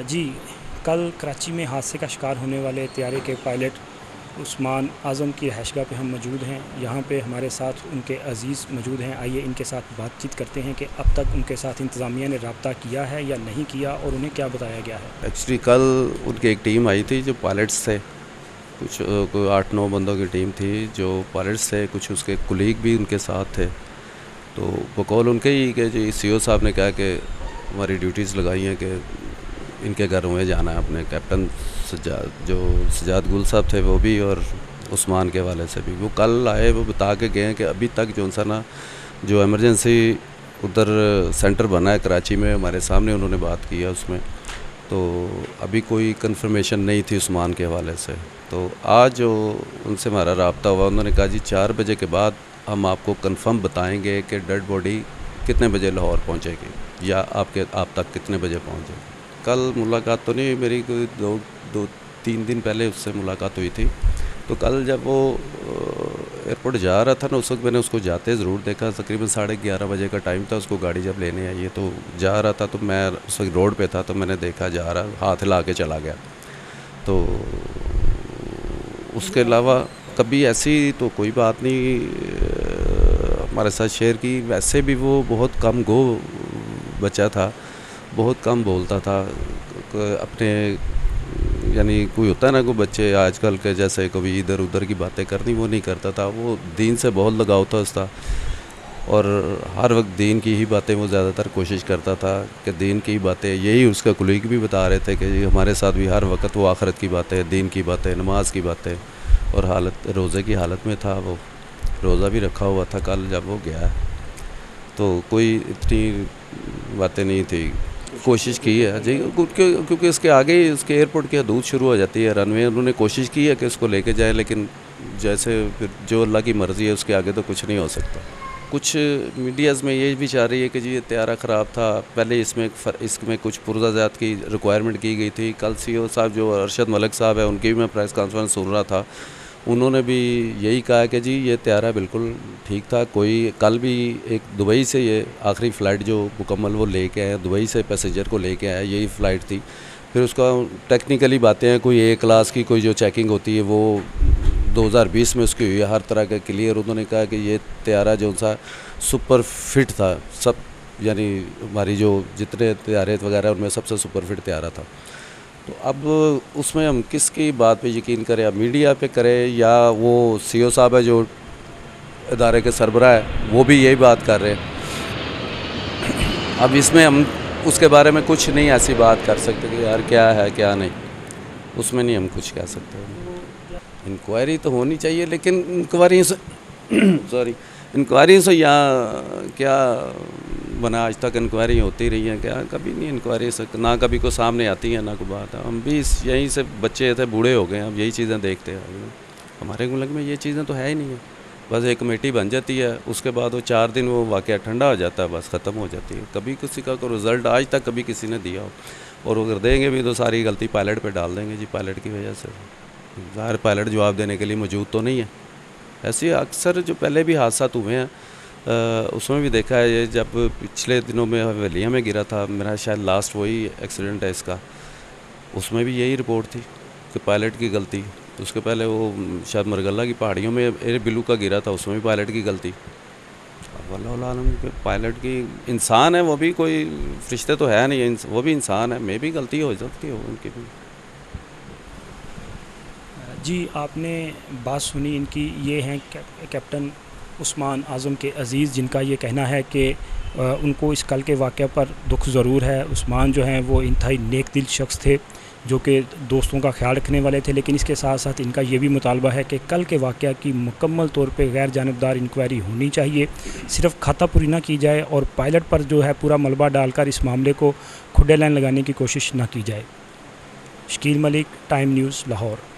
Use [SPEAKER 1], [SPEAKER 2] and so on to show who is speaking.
[SPEAKER 1] जी, कल कराची में हादसे का शिकार होने वाले तैयारे के पायलट उस्मान आज़म की रहायशगाह पे हम मौजूद हैं। यहाँ पे हमारे साथ उनके अज़ीज़ मौजूद हैं। आइए इनके साथ बातचीत करते हैं कि अब तक उनके साथ इंतज़ामिया ने रब्ता किया है या नहीं किया और उन्हें क्या बताया गया है।
[SPEAKER 2] एक्चुअली कल उनकी एक टीम आई थी जो पायलट्स थे, कुछ कोई 8-9 बंदों की टीम थी जो पायलट्स थे, कुछ उसके कुलीग भी उनके साथ थे। तो बकौल उनके ही कि जी सीईओ साहब ने कहा कि हमारी ड्यूटीज़ लगाई हैं कि इनके घरों में जाना है। अपने कैप्टन सजाद गुल साहब थे वो भी, और उस्मान के वाले से भी वो कल आए। वो बता के गए कि अभी तक जो सा ना जो इमरजेंसी उधर सेंटर बना है कराची में, हमारे सामने उन्होंने बात की है उसमें, तो अभी कोई कंफर्मेशन नहीं थी उस्मान के हवाले से। तो आज जो उनसे हमारा रब्ता हुआ, उन्होंने कहा जी 4 बजे के बाद हम आपको कंफर्म बताएंगे कि डेड बॉडी कितने बजे लाहौर पहुंचेगी या आप तक कितने बजे पहुंचेगी। कल मुलाकात तो नहीं मेरी, कोई 2-3 दिन पहले उससे मुलाकात हुई थी। तो कल जब वो एयरपोर्ट जा रहा था ना, उस वक्त मैंने उसको जाते ज़रूर देखा। तकरीबन 11:30 बजे का टाइम था, उसको गाड़ी जब लेने आई है तो जा रहा था, तो मैं उस वक्त रोड पे था, तो मैंने देखा जा रहा, हाथ हिला के चला गया। तो उसके अलावा कभी ऐसी तो कोई बात नहीं हमारे साथ शेयर की। वैसे भी वो बहुत कम गो बच्चा था, बहुत कम बोलता था अपने, यानी कोई होता है ना, कोई बच्चे आजकल के जैसे कभी इधर उधर की बातें करनी, वो नहीं करता था। वो दीन से बहुत लगाव था उसका, और हर वक्त दीन की ही बातें वो ज़्यादातर कोशिश करता था कि दीन की बातें। यही उसका कुलीग भी बता रहे थे कि हमारे साथ भी हर वक्त वो आखिरत की बातें, दीन की बातें, नमाज की बातें, और रोज़े की हालत में था। वो रोज़ा भी रखा हुआ था कल जब वो गया। तो कोई इतनी बातें नहीं थी। कोशिश की है जी, क्योंकि इसके आगे ही उसके एयरपोर्ट की हदूद शुरू हो जाती है, रनवे। उन्होंने कोशिश की है कि उसको लेके जाए, लेकिन जैसे फिर जो अल्लाह की मर्ज़ी है उसके आगे तो कुछ नहीं हो सकता। कुछ मीडियाज़ में ये भी चाह रही है कि जी ये तैयारा ख़राब था, पहले इसमें कुछ पुर्ज़ाजात की रिक्वायरमेंट की गई थी। कल सीईओ साहब जो अरशद मलिक साहब है, उनकी भी मैं प्रेस कॉन्फ्रेंस सुन रहा था, उन्होंने भी यही कहा कि जी ये तैयारा बिल्कुल ठीक था। कोई कल भी एक दुबई से ये आखिरी फ़्लाइट जो मुकम्मल वो लेके आए, दुबई से पैसेंजर को लेके आया, यही फ़्लाइट थी। फिर उसका टेक्निकली बातें हैं, कोई ए क्लास की कोई जो चेकिंग होती है वो 2020 में उसकी हुई है, हर तरह का क्लियर। उन्होंने कहा कि ये तैयारा जो सा सुपर फिट था सब, यानी हमारी जो जितने तैयारे वगैरह उनमें सबसे सुपर फिट तैयारा था। तो अब उसमें हम किसकी बात पे यकीन करें, अब मीडिया पे करें या वो सीईओ साहब है जो इदारे के सरबराह है, वो भी यही बात कर रहे हैं। अब इसमें हम उसके बारे में कुछ नहीं ऐसी बात कर सकते कि यार क्या है क्या नहीं, उसमें नहीं हम कुछ कह सकते। इंक्वायरी तो होनी चाहिए, लेकिन इंक्वायरी से इंक्वायरी से यहाँ क्या बना, आज तक इंक्वायरी होती रही है क्या? कभी नहीं इंक्वायरी से, ना कभी को सामने आती है ना कोई बात है। हम भी यहीं से बच्चे थे, बूढ़े हो गए, अब यही चीज़ें देखते हैं। हमारे मुल्क में ये चीज़ें तो है ही नहीं है। बस एक कमेटी बन जाती है, उसके बाद वो 4 दिन वो वाक़या ठंडा हो जाता है, बस ख़त्म हो जाती है। कभी किसी का कोई रिज़ल्ट आज तक कभी किसी ने दिया हो, और अगर देंगे भी तो सारी गलती पायलट पे डाल देंगे जी, पायलट की वजह से। ज़ाहिर पायलट जवाब देने के लिए मौजूद तो नहीं है। ऐसे अक्सर जो पहले भी हादसा हुए हैं उसमें भी देखा है। ये जब पिछले दिनों में हवेलिया में गिरा था, मेरा शायद लास्ट वही एक्सीडेंट है इसका, उसमें भी यही रिपोर्ट थी कि पायलट की गलती। उसके पहले वो शायद मरगल्ला की पहाड़ियों में एयर बिलू का गिरा था, उसमें भी पायलट की गलती। वल्लाह आलम के पायलट की, इंसान है वो भी, कोई फरिश्ते तो है नहीं, वो भी इंसान है, मे भी गलती हो सकती हो उनकी भी।
[SPEAKER 1] जी, आपने बात सुनी इनकी। ये हैं कैप्टन उस्मान आज़म के अज़ीज़, जिनका ये कहना है कि उनको इस कल के वाक़े पर दुख ज़रूर है। उस्मान जो हैं वो इंतहाई नेक दिल शख्स थे, जो कि दोस्तों का ख्याल रखने वाले थे। लेकिन इसके साथ साथ इनका ये भी मुतालबा है कि कल के वाक़या की मुकम्मल तौर पे गैर जानिबदार इंक्वायरी होनी चाहिए, सिर्फ खातापुरी ना की जाए और पायलट पर जो है पूरा मलबा डालकर इस मामले को खुड्डे लाइन लगाने की कोशिश ना की जाए। Shakeel Malik, time news, Lahore.